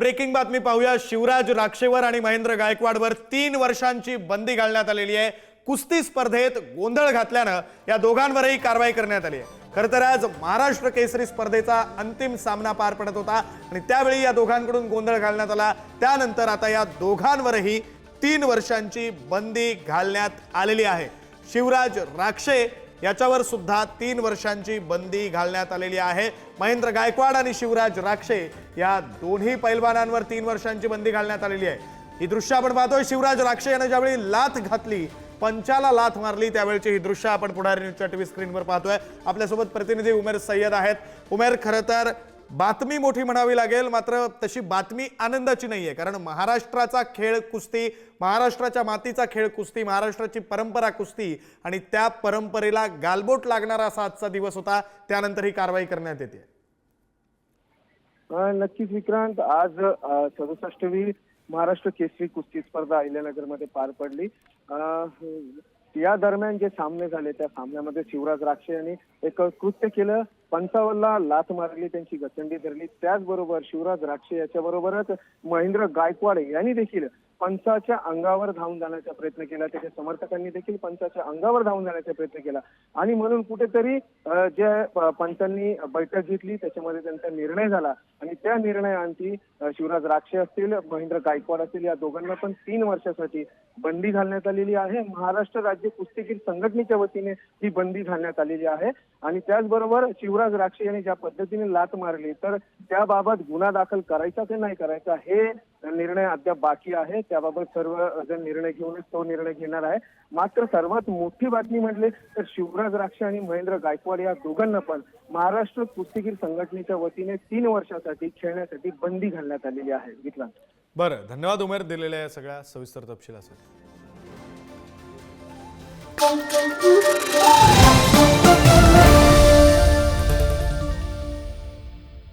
Breaking बातमी पाहूया। शिवराज राक्षेवर आणि महेंद्र गायकवाडवर 3 वर्षांची बंदी घालण्यात आलेली आहे। कुस्ती स्पर्धेत गोंधळ घातल्यानं या दोघांवरही कारवाई करण्यात आली आहे। खरं तर आज महाराष्ट्र केसरी स्पर्धेचा अंतिम सामना पार पडत होता आणि त्यावेळी या दोघांकडून गोंधळ घालण्यात आला। त्यानंतर आता या दोघांवरही 3 वर्षांची बंदी घालण्यात आलेली आहे। शिवराज राक्षे याच्यावर सुद्धा 3 वर्षांची बंदी घालण्यात आलेली आहे। महेंद्र गायकवाड आणि शिवराज राक्षे या दोन्ही पैलवानांवर 3 वर्षांची बंदी घालण्यात आलेली आहे। ही दृश्य आपण पाहतोय। शिवराज राक्षे याने ज्यावेळी लाथ घातली, पंचाला लाथ मारली, त्यावेळची ही दृश्य आपण पुढारी न्यूजच्या टीव्ही स्क्रीनवर पाहतोय। आपल्यासोबत प्रतिनिधी उमेर सय्यद आहेत। उमेर, खरं तर बातमी मोठी म्हणावी लागेल, मात्र तशी बातमी आनंदाची नाहीये, कारण महाराष्ट्राचा खेळ कुस्ती, महाराष्ट्राच्या मातीचा खेळ कुस्ती, महाराष्ट्राची परंपरा कुस्ती आणि त्या परंपरेला गालबोट लागणारा असा आजचा दिवस होता। त्यानंतर ही कारवाई करण्यात येते। नक्कीच विक्रांत, आज 67वी महाराष्ट्र केसरी कुस्ती स्पर्धा अहिल्यानगरमध्ये पार पडली। या दरम्यान जे सामने झाले त्या सामन्यामध्ये शिवराज राक्षे यांनी एक कृत्य केलं, पंचावरला लाथ मारली, त्यांची गचंडी धरली। त्याचबरोबर शिवराज राक्षे याच्याबरोबरच महेंद्र गायकवाड यांनी देखील पंचाच्या अंगावर धावून जाण्याचा प्रयत्न केला, त्याच्या समर्थकांनी देखील पंचाच्या अंगावर धावून जाण्याचा प्रयत्न केला आणि म्हणून कुठेतरी जे पंचांनी बैठक घेतली त्याच्यामध्ये त्यांचा निर्णय झाला आणि त्या निर्णयाअंती शिवराज राक्षे असतील, महेंद्र गायकवाड असतील, या दोघांना पण 3 वर्षासाठी बंदी घालण्यात आलेली आहे। महाराष्ट्र राज्य कुस्तीगीर संघटनेच्या वतीने ही बंदी घालण्यात आलेली आहे आणि त्याचबरोबर शिवराज राक्षे यांनी ज्या पद्धतीने लाथ मारली तर त्याबाबत गुन्हा दाखल करायचा की नाही करायचा हे निर्णय अद्याप बाकी आहे। त्याबाबत सर्व जण निर्णय घेऊनच तो निर्णय घेणार आहे। मात्र सर्वात मोठी बातमी म्हटली तर शिवराज राक्षे आणि महेंद्र गायकवाड या दोघांना पण महाराष्ट्र कुस्तीगीर संघटनेच्या वतीने 3 वर्षासाठी खेळण्यासाठी बंदी घालण्यात आलेली आहे। विक्रांत, बरं, धन्यवाद उमेर दिलेल्या या सगळ्या सविस्तर तपशिलासाठी।